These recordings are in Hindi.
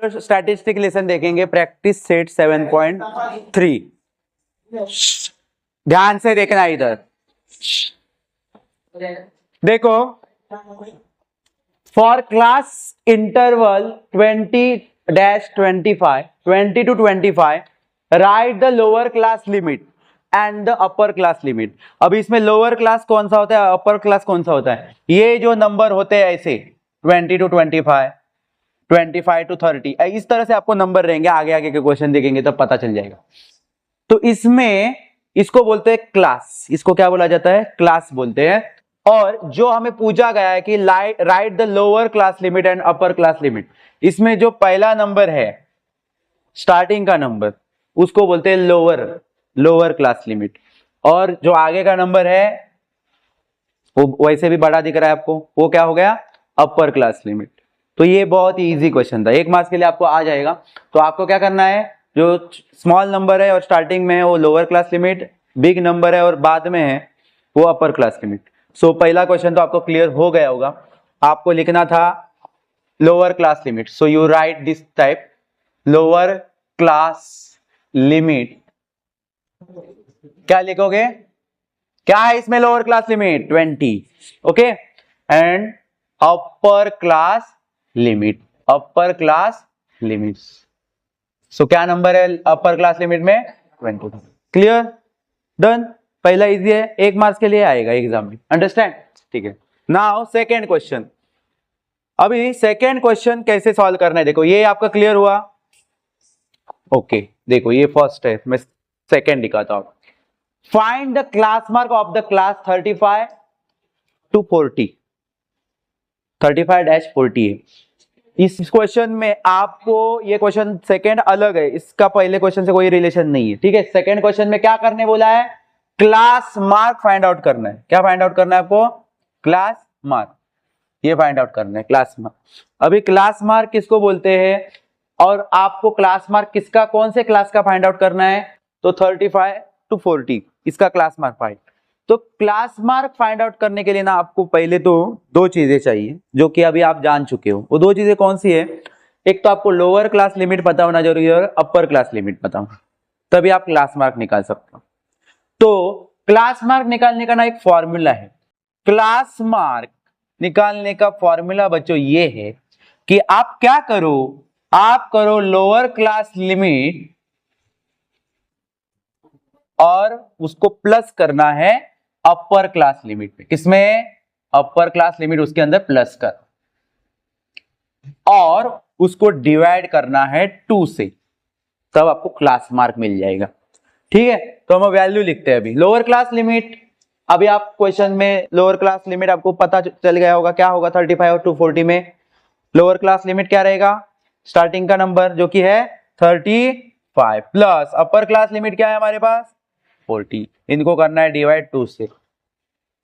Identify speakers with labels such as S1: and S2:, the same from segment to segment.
S1: स्टैटिस्टिक लेसन देखेंगे, प्रैक्टिस सेट 7.3। ध्यान से देखना इधर, देखो for class interval 20 to 25 right the lower class limit and the upper class limit. अब इसमें लोअर क्लास कौन सा होता है, अपर क्लास कौन सा होता है? ये जो नंबर होते हैं ऐसे 20 to 25, 25 to 30, इस तरह से आपको नंबर रहेंगे। आगे आगे के क्वेश्चन देखेंगे तब पता चल जाएगा। तो इसमें इसको बोलते हैं क्लास, इसको क्या बोला जाता है? क्लास बोलते हैं। और जो हमें पूछा गया है कि right the lower class limit and upper class limit, इसमें जो पहला नंबर है स्टार्टिंग का नंबर उसको बोलते हैं लोअर क्लास लिमिट, और जो आगे का नंबर है वो वैसे भी बड़ा दिख रहा है आपको, वो क्या हो गया? अपर क्लास लिमिट। तो ये बहुत ही इजी क्वेश्चन था, 1 मार्क्स के लिए आपको आ जाएगा। तो आपको क्या करना है, जो स्मॉल नंबर है और स्टार्टिंग में है वो lower class limit, big number है और बाद में है वो अपर क्लास लिमिट। सो पहला क्वेश्चन तो आपको क्लियर हो गया होगा। आपको लिखना था lower class limit, so you write this type lower class limit. क्या लिखोगे? क्या है इसमें lower class limit? 20, okay. And upper class limit, upper class limit. So क्या नंबर है अपर क्लास लिमिट में? 20। क्लियर? डन। पहला इजी है, 1 मार्क्स के लिए आएगा एग्जाम में, अंडरस्टैंड? ठीक है। Now second question. अभी सेकेंड क्वेश्चन कैसे सॉल्व करना है, देखो ये आपका क्लियर हुआ। ओके देखो ये फर्स्ट है, मैं सेकेंड दिखाता हूं। Find the class mark of the class 35 to 40, 35-40 है। इस क्वेश्चन में आपको, ये क्वेश्चन सेकेंड अलग है, इसका पहले क्वेश्चन से कोई रिलेशन नहीं है, ठीक है। सेकेंड क्वेश्चन में क्या करने बोला है? क्लास मार्क फाइंड आउट करना है। क्या फाइंड आउट करना है आपको? क्लास मार्क, ये फाइंड आउट करना है क्लास मार्क। अभी क्लास मार्क किसको बोलते हैं, और आपको क्लास मार्क किसका, कौन से क्लास का फाइंड आउट करना है? तो 35 to 40 इसका क्लास मार्क फाइंड। तो क्लास मार्क फाइंड आउट करने के लिए ना आपको पहले तो 2 चीजें चाहिए, जो कि अभी आप जान चुके हो। वो 2 चीजें कौन सी है? एक तो आपको लोअर क्लास लिमिट पता होना जरूरी है और अपर क्लास लिमिट पता होना, तभी आप क्लास मार्क निकाल सकते हो। तो क्लास मार्क निकालने का ना एक फॉर्मूला है। क्लास मार्क निकालने का फॉर्मूला बच्चों ये है कि आप क्या करो, आप करो लोअर क्लास लिमिट और उसको प्लस करना है अपर क्लास लिमिट में। किसमें? अपर क्लास लिमिट, उसके अंदर प्लस कर और उसको डिवाइड करना है 2 से, तब आपको क्लास मार्क मिल जाएगा, ठीक है। तो हम वैल्यू लिखते हैं अभी लोअर क्लास लिमिट। अभी आप क्वेश्चन में लोअर क्लास लिमिट आपको पता चल गया होगा क्या होगा। 35 और 240 में लोअर क्लास लिमिट क्या रहेगा? स्टार्टिंग का नंबर जो कि है 35 प्लस अपर क्लास लिमिट क्या है हमारे पास? 40। इनको करना है डिवाइड 2 से।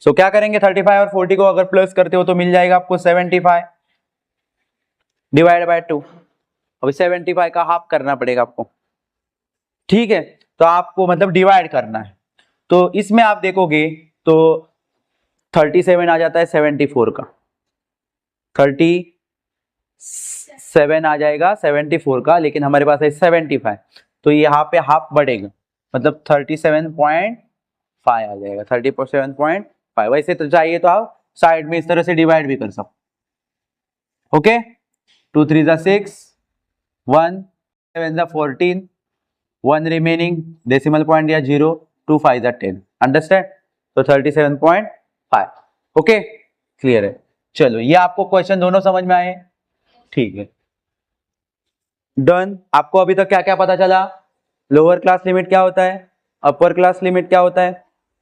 S1: सो क्या करेंगे? 35 और 40 को अगर प्लस करते हो तो मिल जाएगा आपको 75 डिवाइड बाय 2। अभी 75 का हाफ करना पड़ेगा आपको, ठीक है। तो आपको मतलब डिवाइड करना है। तो इसमें आप देखोगे तो 37 आ जाता है 74 का, 37 आ जाएगा 74 का, लेकिन हमारे पास है 75, तो यहाँ पे हाफ बढ़ेगा, मतलब 37.5 आ जाएगा, 37.5। वैसे तो चाहिए तो आप साइड में इस तरह से डिवाइड भी कर सकते, ओके। 2 3 जा 6, 1 7 जा 14, 1 रिमेनिंग, डेसिमल पॉइंट या 0, 2 5 जा 10, अंडरस्टैंड? तो 37.5, ओके क्लियर है। चलो ये आपको क्वेश्चन दोनों समझ में आए, ठीक है डन। आपको अभी तक क्या क्या पता चला? लोअर क्लास लिमिट क्या होता है, अपर क्लास लिमिट क्या होता है,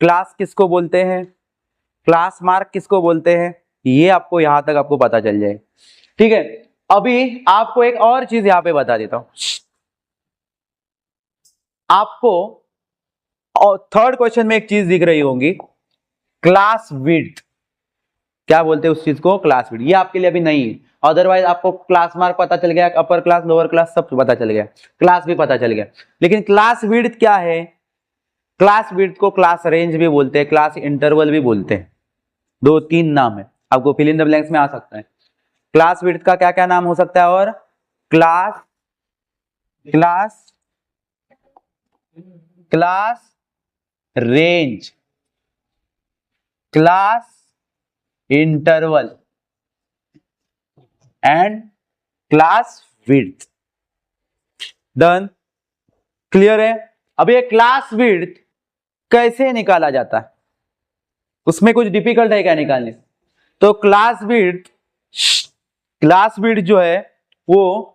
S1: क्लास किसको बोलते हैं, क्लास मार्क किसको बोलते हैं, ये आपको यहां तक आपको पता चल जाए, ठीक है। अभी आपको एक और चीज यहां पे बता देता हूं आपको, और थर्ड क्वेश्चन में एक चीज दिख रही होगी, क्लास विड्थ। क्या बोलते हैं उस चीज को? Class width. ये आपके लिए अभी नहीं है, अदरवाइज आपको क्लास मार्क पता चल गया, अपर क्लास लोअर क्लास सब पता चल गया, क्लास भी पता चल गया, लेकिन क्लास विड्थ क्या है? क्लास विड्थ को क्लास रेंज भी बोलते हैं, क्लास इंटरवल भी बोलते हैं, 2-3 नाम है, आपको फिल इन द ब्लैंक्स में आ सकता है। क्लास विड्थ का क्या क्या नाम हो सकता है? और class class class range, class interval and class width. Done, clear है। अब ये क्लास विड्थ कैसे निकाला जाता है, उसमें कुछ डिफिकल्ट है क्या निकालने? तो क्लास विड्थ जो है वो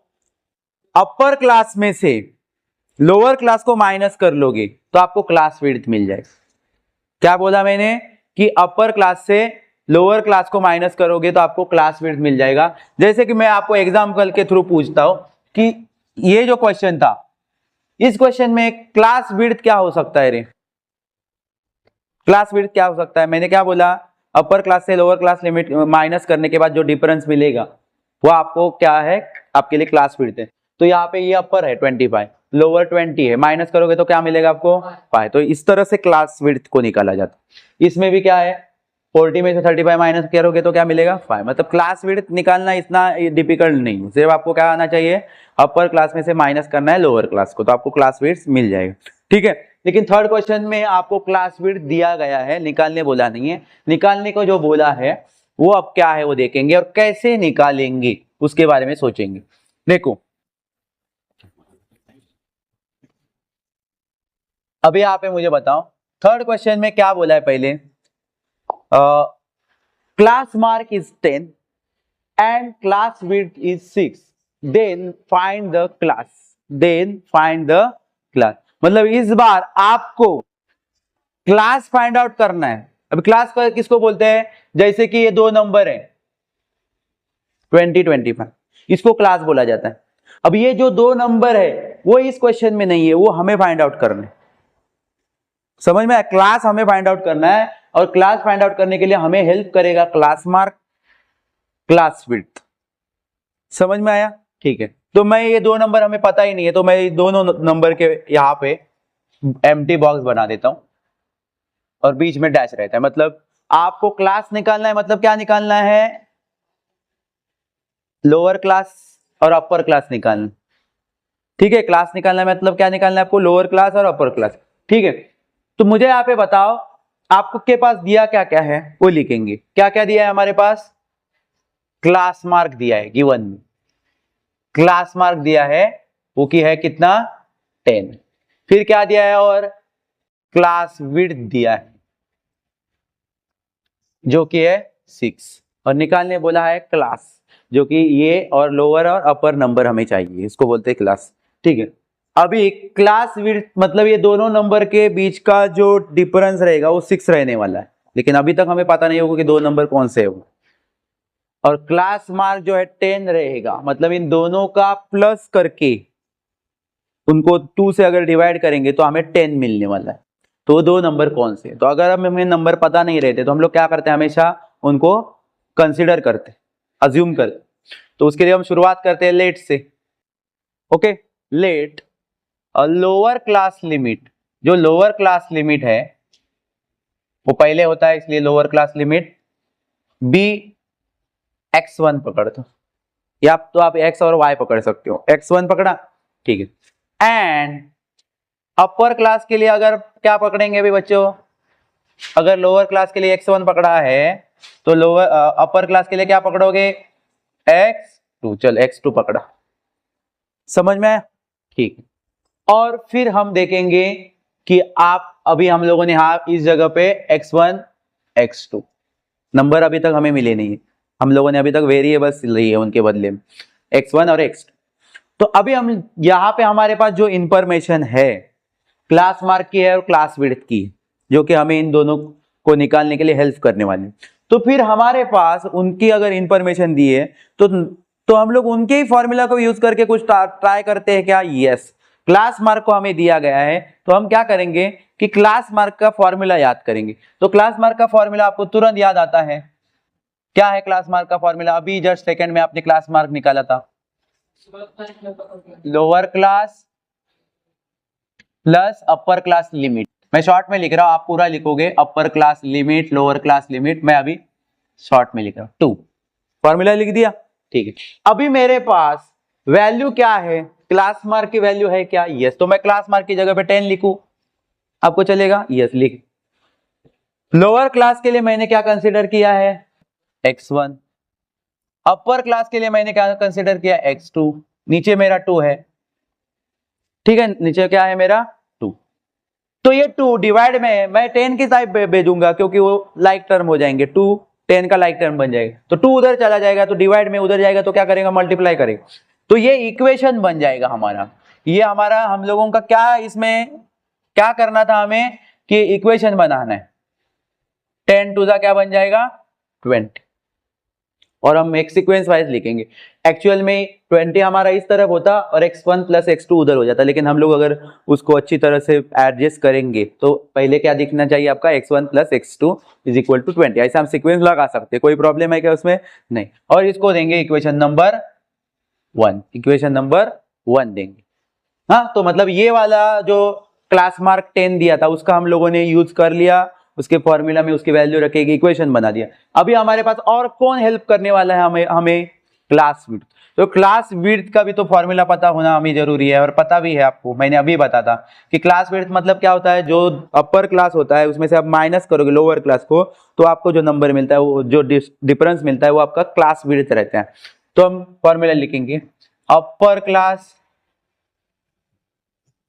S1: अपर क्लास में से लोअर क्लास को माइनस कर लोगे तो आपको क्लास विड्थ मिल जाएगा। क्या बोला मैंने कि अपर क्लास से लोअर क्लास को माइनस करोगे तो आपको क्लास विड्थ मिल जाएगा। जैसे कि मैं आपको एग्जांपल के थ्रू पूछता हूं कि ये जो क्वेश्चन था, इस क्वेश्चन में क्लास विड्थ क्या हो सकता है रे? क्लास विड्थ क्या हो सकता है? मैंने क्या बोला, अपर क्लास से लोअर क्लास लिमिट माइनस करने के बाद जो डिफरेंस मिलेगा वो आपको क्या है, आपके लिए क्लास विड्थ है। तो यहाँ पे ये अपर है 25, लोअर 20 है, माइनस करोगे तो क्या मिलेगा आपको 5। तो इस तरह से क्लास विड्थ को निकाला जाता है। इसमें भी क्या है, 40 में से 35 माइनस करोगे तो क्या मिलेगा 5। मतलब क्लास विड्थ निकालना इतना डिफिकल्ट नहीं है, सिर्फ आपको क्या आना चाहिए, अपर क्लास में से माइनस करना है लोअर क्लास को, तो आपको क्लास विड्थ मिल जाएगा। ठीक है, लेकिन थर्ड क्वेश्चन में आपको क्लास विड्थ दिया गया है, निकालने बोला नहीं है। निकालने को जो बोला है वो अब क्या है वो देखेंगे और कैसे निकालेंगे उसके बारे में सोचेंगे। देखो अभी यहाँ पे मुझे बताओ थर्ड क्वेश्चन में क्या बोला है। पहले class mark is 10 and class width is 6, then find the class. मतलब इस बार आपको क्लास फाइंड आउट करना है। अब क्लास किसको बोलते हैं, जैसे कि ये दो नंबर है 20, 25, इसको क्लास बोला जाता है। अब ये जो दो नंबर है वो इस क्वेश्चन में नहीं है, वो हमें फाइंड आउट करना है। समझ में आया? क्लास हमें फाइंड आउट करना है और क्लास फाइंड आउट करने के लिए हमें हेल्प करेगा क्लास मार्क, क्लास विड्थ। समझ में आया? ठीक है, तो मैं ये दो नंबर हमें पता ही नहीं है तो मैं ये दोनों नंबर के यहाँ पे एम्प्टी बॉक्स बना देता हूं और बीच में डैश रहता है। मतलब आपको क्लास निकालना है, मतलब क्या निकालना है, लोअर क्लास और अपर क्लास निकालना। ठीक है, क्लास निकालना है मतलब क्या निकालना है आपको, लोअर क्लास और अपर क्लास। ठीक है, तो मुझे यहाँ पे बताओ आपको के पास दिया क्या क्या है वो लिखेंगे। क्या क्या दिया है हमारे पास, क्लास मार्क दिया है, गिवन में क्लास मार्क दिया है वो की है कितना 10। फिर क्या दिया है, और क्लास विड्थ दिया है जो कि है 6, और निकालने बोला है क्लास, जो कि ये और लोअर और अपर नंबर हमें चाहिए, इसको बोलते हैं क्लास। ठीक है, अभी क्लास विड्थ मतलब ये दोनों नंबर के बीच का जो डिफरेंस रहेगा वो 6 रहने वाला है, लेकिन अभी तक हमें पता नहीं होगा कि दो नंबर कौन से है वो। और क्लास मार्क जो है 10 रहेगा, मतलब इन दोनों का प्लस करके उनको 2 से अगर डिवाइड करेंगे तो हमें 10 मिलने वाला है। तो दो नंबर कौन से, तो अगर हमें नंबर पता नहीं रहते तो हम लोग क्या करते हैं, हमेशा उनको कंसिडर करते, अज्यूम करते। तो उसके लिए हम शुरुआत करते हैं let say. Okay, let lower class limit, जो लोअर क्लास लिमिट है वो पहले होता है, इसलिए lower class limit B x1 पकड़ दो, या तो आप x और y पकड़ सकते हो। x1 पकड़ा, ठीक है। एंड अपर क्लास के लिए अगर क्या पकड़ेंगे भी बच्चों, अगर लोअर क्लास के लिए x1 पकड़ा है तो लोअर अपर क्लास के लिए क्या पकड़ोगे, x2। चल x2 पकड़ा, समझ में आया? ठीक है, और फिर हम देखेंगे कि आप अभी हम लोगों ने हाँ इस जगह पे x1 x2 नंबर अभी तक हमें मिले नहीं है, हम लोगों ने अभी तक वेरिएबल्स ली है उनके बदले में x1 और x2। तो अभी हम यहाँ पे हमारे पास जो इंफॉर्मेशन है क्लास मार्क की है और क्लास विड्थ की, जो कि हमें इन दोनों को निकालने के लिए हेल्प करने वाली। तो फिर हमारे पास उनकी अगर इंफॉर्मेशन दी है तो हम लोग उनके ही फॉर्मूला को यूज करके कुछ ट्राई करते हैं क्या? यस, क्लास मार्क को हमें दिया गया है तो हम क्या करेंगे कि क्लास मार्क का फॉर्मूला याद करेंगे। तो क्लास मार्क का फॉर्मूला आपको तुरंत याद आता है, क्या है क्लास मार्क का फॉर्मूला? अभी जस्ट सेकंड में आपने क्लास मार्क निकाला था, लोअर क्लास प्लस अपर क्लास लिमिट। मैं शॉर्ट में लिख रहा हूं, आप पूरा लिखोगे अपर class limit lower class limit, मैं अभी शॉर्ट में लिख रहा हूं 2। फॉर्मूला लिख दिया, ठीक है। अभी मेरे पास वैल्यू क्या है, क्लास मार्क की वैल्यू है क्या, यस, तो मैं क्लास मार्क की जगह पे 10 लिखूं, आपको चलेगा, यस लिख। लोअर क्लास के लिए मैंने क्या कंसीडर किया है, x1, अपर क्लास के लिए मैंने क्या कंसीडर किया, x2, नीचे मेरा 2 है, ठीक है, नीचे क्या है मेरा 2, तो ये 2 डिवाइड में मैं 10 की साइड भेजूंगा क्योंकि वो लाइक टर्म हो जाएंगे, 2 10 का लाइक टर्म बन जाएगा, तो 2 उधर चला जाएगा तो डिवाइड में उधर जाएगा तो क्या करेगा, मल्टीप्लाई करेगा, तो ये इक्वेशन बन जाएगा हमारा। ये हमारा हम लोगों का क्या, इसमें क्या करना था हमें कि इक्वेशन बनाना है, 10 टू द क्या बन जाएगा 20, और हम एक सीक्वेंस वाइज लिखेंगे। एक्चुअल में 20 हमारा इस तरफ होता और x1 प्लस x2 उधर हो जाता, लेकिन हम लोग अगर उसको अच्छी तरह से एडजस्ट करेंगे तो पहले क्या दिखना चाहिए आपका, x1 plus x2 is equal to 20, ऐसे हम सीक्वेंस लगा सकते हैं, कोई प्रॉब्लम है क्या उसमें, नहीं। और इसको देंगे इक्वेशन नंबर 1, इक्वेशन नंबर 1 देंगे। हाँ, तो मतलब ये वाला जो क्लास मार्क 10 दिया था उसका हम लोगों ने यूज कर लिया, उसके फॉर्मूला में उसकी वैल्यू रखेगी, इक्वेशन बना दिया। अभी हमारे पास और कौन हेल्प करने वाला है हमें क्लास विड्थ, तो क्लास विड्थ का भी तो फॉर्मूला पता होना हमें जरूरी है, और पता भी है आपको, मैंने अभी बता था कि क्लास विड्थ मतलब क्या होता है, जो अपर क्लास होता है उसमें से आप माइनस करोगे लोअर क्लास को तो आपको जो नंबर मिलता है, वो जो डिफरेंस मिलता है वो आपका क्लास विड्थ रहता है। तो हम फॉर्मूला लिखेंगे, अपर क्लास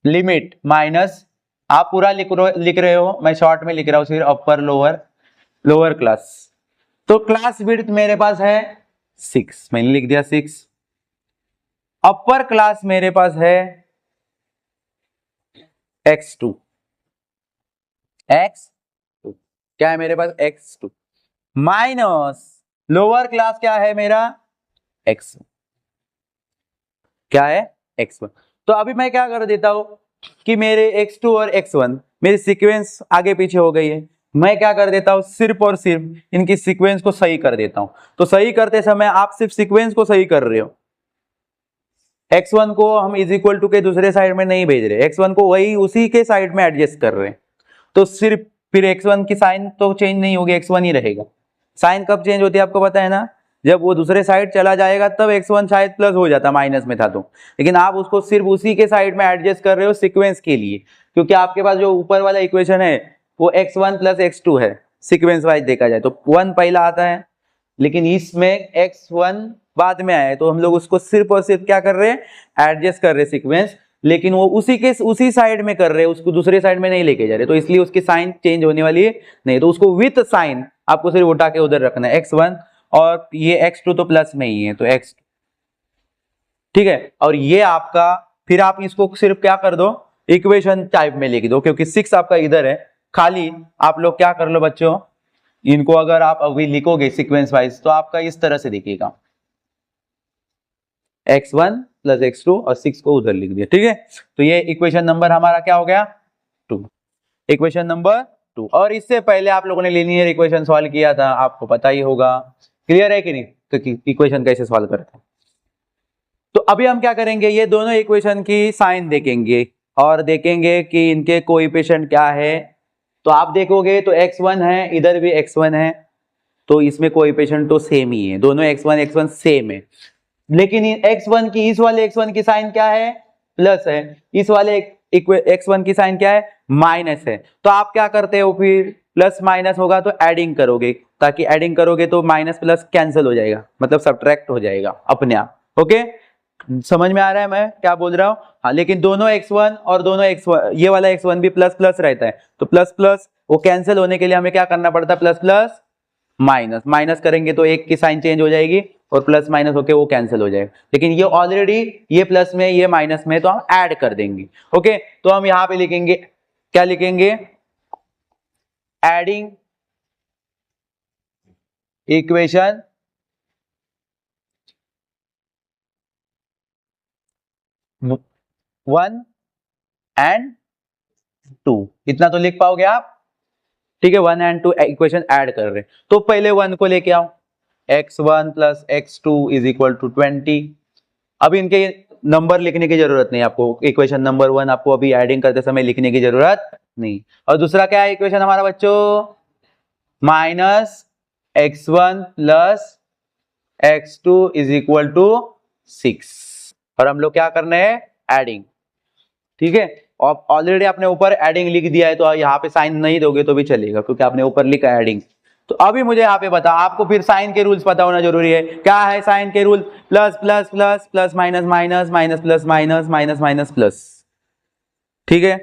S1: लिमिट माइनस, आप पूरा लिख रहे हो, मैं शॉर्ट में लिख रहा हूं सिर्फ, अपर लोअर क्लास, तो क्लास विड्थ मेरे पास है 6, मैंने लिख दिया 6, अपर क्लास मेरे पास है x2, क्या है मेरे पास x2 माइनस लोअर क्लास क्या है मेरा x1, क्या है x1। तो अभी मैं क्या कर देता हूं कि मेरे x2 और x1 मेरी सीक्वेंस आगे पीछे हो गई है, मैं क्या कर देता हूं, सिर्फ और सिर्फ इनकी सीक्वेंस को सही कर देता हूं। तो सही करते समय आप सिर्फ सीक्वेंस को सही कर रहे हो, x1 को हम इज इक्वल टू के दूसरे साइड में नहीं भेज रहे, x1 को वही उसी के साइड में एडजस्ट कर रहे हैं, तो सिर्फ फिर x1 की साइन तो चेंज नहीं होगी, x1 ही रहेगा। साइन कब चेंज होती है आपको पता है ना, जब वो दूसरे साइड चला जाएगा तब x1 शायद प्लस हो जाता, माइनस में था तो, लेकिन आप उसको सिर्फ उसी के साइड में एडजस्ट कर रहे हो सीक्वेंस के लिए, क्योंकि आपके पास जो ऊपर वाला इक्वेशन है वो x1 प्लस x2 है, सीक्वेंस वाइज देखा जाए तो 1 पहला आता है, लेकिन इसमें x1 बाद में आया है, तो हम लोग उसको सिर्फ और सिर्फ क्या कर रहे हैं, एडजस्ट कर रहे हैं सीक्वेंस, लेकिन वो उसी साइड में कर रहे हैं, उसको दूसरे साइड में नहीं लेके जा रहे, तो इसलिए उसकी साइन चेंज होने वाली है नहीं, तो उसको विथ साइन आपको सिर्फ उठा के उधर रखना है x1, और ये x2 तो प्लस में ही है तो x, ठीक है, और ये आपका, फिर आप इसको सिर्फ क्या कर दो, इक्वेशन टाइप में लिख दो, क्योंकि 6 आपका इधर है, खाली आप लोग क्या कर लो बच्चों, इनको अगर आप अभी लिखोगे सीक्वेंस वाइज तो आपका इस तरह से दिखेगा, x1 प्लस x2 और 6 को उधर लिख दिया, ठीक है। तो ये इक्वेशन नंबर हमारा क्या हो गया 2, इक्वेशन नंबर 2। और इससे पहले आप लोगों ने लीनियर इक्वेशन सॉल्व किया था, आपको पता ही होगा, क्लियर है कि नहीं, तो इक्वेशन कैसे सॉल्व करते हैं। तो अभी हम क्या करेंगे, ये दोनों इक्वेशन की साइन देखेंगे और देखेंगे कि इनके कोएफिशिएंट क्या है, तो आप देखोगे तो x1 है, इधर भी x1 है, तो इसमें कोएफिशिएंट तो सेम ही है, दोनों x1 सेम है, लेकिन x1 की, इस वाले x1 की साइन क्या है, प्लस है, इस वाले x1 की साइन क्या है, माइनस है, तो आप क्या करते हो, फिर प्लस माइनस होगा तो एडिंग करोगे, ताकि एडिंग करोगे तो माइनस प्लस कैंसिल हो जाएगा, मतलब सब्ट्रैक्ट हो जाएगा अपने आप, ओके, समझ में आ रहा है मैं क्या बोल रहा हूं, हाँ, लेकिन दोनों x1 और दोनों x1, ये वाला x1 भी प्लस प्लस रहता है, तो प्लस प्लस वो कैंसिल होने के लिए हमें क्या करना पड़ता है, प्लस प्लस माइनस, माइनस करेंगे तो एक की साइन चेंज हो जाएगी और प्लस माइनस होके वो कैंसिल हो जाएगा, लेकिन ये ऑलरेडी ये प्लस में ये माइनस में, तो हम ऐड कर देंगे, ओके। तो हम यहां पे लिखेंगे, क्या लिखेंगे, एडिंग इक्वेशन 1 एंड 2, इतना तो लिख पाओगे आप, ठीक है, 1 एंड 2 इक्वेशन ऐड कर रहे हैं, तो पहले 1 को लेके आओ, x1 plus x2 is equal to 20, अब इनके नंबर लिखने की जरूरत नहीं आपको, इक्वेशन नंबर 1 आपको अभी एडिंग करते समय लिखने की जरूरत नहीं, और दूसरा क्या है इक्वेशन हमारा बच्चों, minus x1 plus x2 is equal to 6, और हम लोग क्या करने हैं, एडिंग। ठीक है, और ऑलरेडी आपने ऊपर एडिंग लिख दिया है तो यहाँ पे साइन नहीं दोगे तो भी चलेगा, क्योंकि आपने ऊपर लिखा एडिंग। तो अभी मुझे यहाँ पे बता, आपको फिर साइन के रूल्स पता होना जरूरी है। क्या है साइन के rule? Plus plus plus, plus minus minus, minus plus minus, minus minus plus. ठीक है,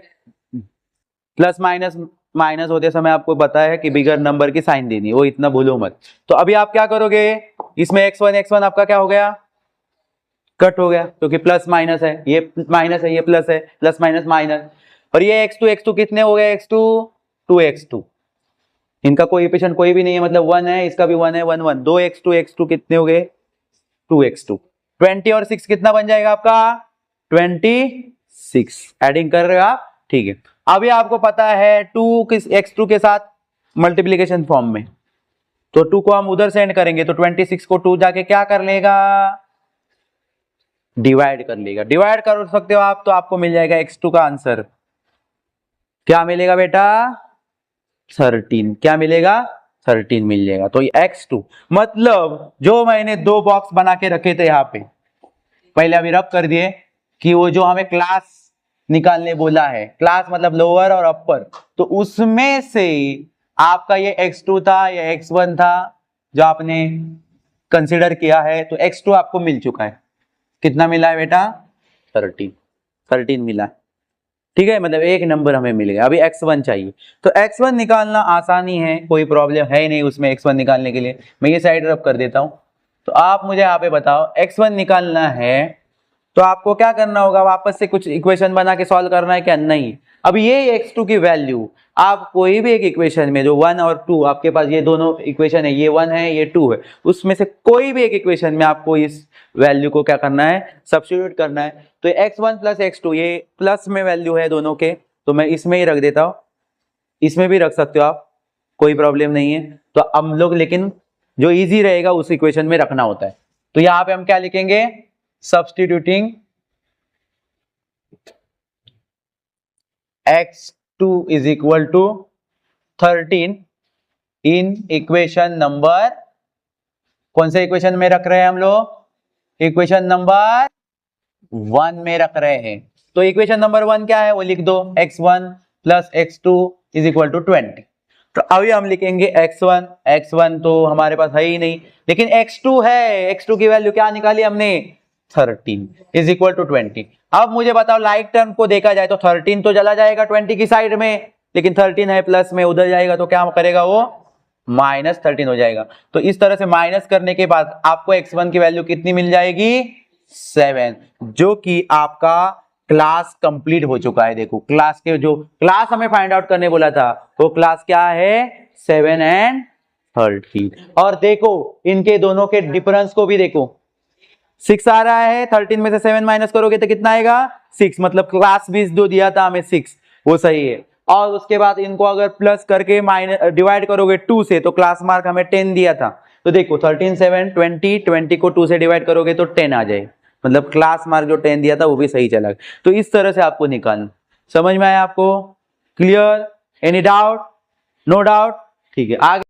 S1: प्लस माइनस माइनस होते समय आपको पता है कि बिगर नंबर की साइन देनी, वो इतना भूलो मत। तो अभी आप क्या करोगे, इसमें x1 आपका क्या हो गया, कट हो गया, क्योंकि प्लस माइनस है, ये माइनस है, ये प्लस है, प्लस माइनस माइनस। और ये x2 कितने हो गए, x2 2x2, इनका कोएफिशिएंट कोई भी नहीं है, मतलब 1 है, इसका भी 1 है, 1 1, 2x2 कितने हो गए, 2x2। 20 और 6 कितना बन जाएगा आपका, 26। एडिंग कर रहे हो आप, ठीक है। अभी आपको पता है 2 किस x2 के साथ मल्टीप्लीकेशन फॉर्म में, तो 2 को हम उधर सेंड करेंगे तो 26 को 2 जाके क्या कर लेगा, डिवाइड कर लेगा। डिवाइड कर सकते हो आप, तो आपको मिल जाएगा x2 का आंसर क्या मिलेगा बेटा, 13। क्या मिलेगा, 13 मिल जाएगा। तो x2 मतलब जो मैंने 2 बॉक्स बना के रखे थे यहाँ पे, पहले अभी रब कर दिए कि वो जो हमें क्लास निकालने बोला है, क्लास मतलब लोअर और अपर, तो उसमें से आपका ये x2 था, ये x1 था जो आपने कंसीडर किया है, तो x2 आपको मिल चुका है। कितना मिला है बेटा, 13 मिला है। ठीक है, मतलब एक नंबर हमें मिल गया। अभी x1 चाहिए, तो x1 निकालना आसानी है, कोई प्रॉब्लम है ही नहीं उसमें x1 निकालने के लिए। मैं ये साइड रब कर देता हूं। तो आप मुझे यहाँ पे बताओ, x1 निकालना है तो आपको क्या करना होगा, वापस से कुछ इक्वेशन बना के सॉल्व करना है क्या, नहीं। अब ये x2 की वैल्यू आप कोई भी एक इक्वेशन में, जो 1 और 2 आपके पास ये दोनों इक्वेशन है, ये 1 है, ये 2 है, उसमें से कोई भी एक इक्वेशन में आपको इस वैल्यू को क्या करना है, सब्स्टिट्यूट करना है। तो x1 प्लस x2 ये प्लस में वैल्यू है दोनों के, तो मैं इसमें ही रख देता हूं, इसमें भी रख सकते हो आप, कोई प्रॉब्लम नहीं है। तो हम लोग लेकिन जो इजी रहेगा उस इक्वेशन में रखना होता है। तो यहां पे हम क्या लिखेंगे, substituting x2 is equal to 13 in equation number, कौन से इक्वेशन में रख रहे हैं हम लोग, इक्वेशन नंबर 1 में रख रहे हैं। तो इक्वेशन नंबर 1 क्या है वो लिख दो, x1 plus x2 is equal to 20। तो अभी हम लिखेंगे x1 तो हमारे पास है ही नहीं, लेकिन x2 है, x2 की वैल्यू क्या निकाली हमने, 13 इज इक्वल टू 20। अब मुझे बताओ लाइक टर्म को देखा जाए तो 13 तो चला जाएगा 20 की साइड में, लेकिन 13 है प्लस में, उधर जाएगा तो क्या करेगा वो, -13 हो जाएगा। तो इस तरह से माइनस करने के बाद आपको x1 की वैल्यू कितनी मिल जाएगी, 7, जो कि आपका क्लास कंप्लीट हो चुका है। देखो क्लास के जो क्लास हमें फाइंड आउट करने बोला था वो क्लास क्या है, 7 एंड 13। और देखो इनके दोनों के डिफरेंस को भी देखो, 6 आ रहा है, 13 में से 7 माइनस करोगे तो कितना आएगा, 6, मतलब क्लास भी जो दिया था हमें 6 वो सही है। और उसके बाद इनको अगर प्लस करके माइनस डिवाइड करोगे 2 से, तो क्लास मार्क हमें 10 दिया था। तो देखो 13 7 20 को 2 से डिवाइड करोगे तो 10 आ जाए, मतलब क्लास मार्क जो 10 दिया था वो भी सही चला। तो इस तरह से आपको निकालना, समझ में आया आपको, clear, any doubt, no doubt, ठीक है आगे।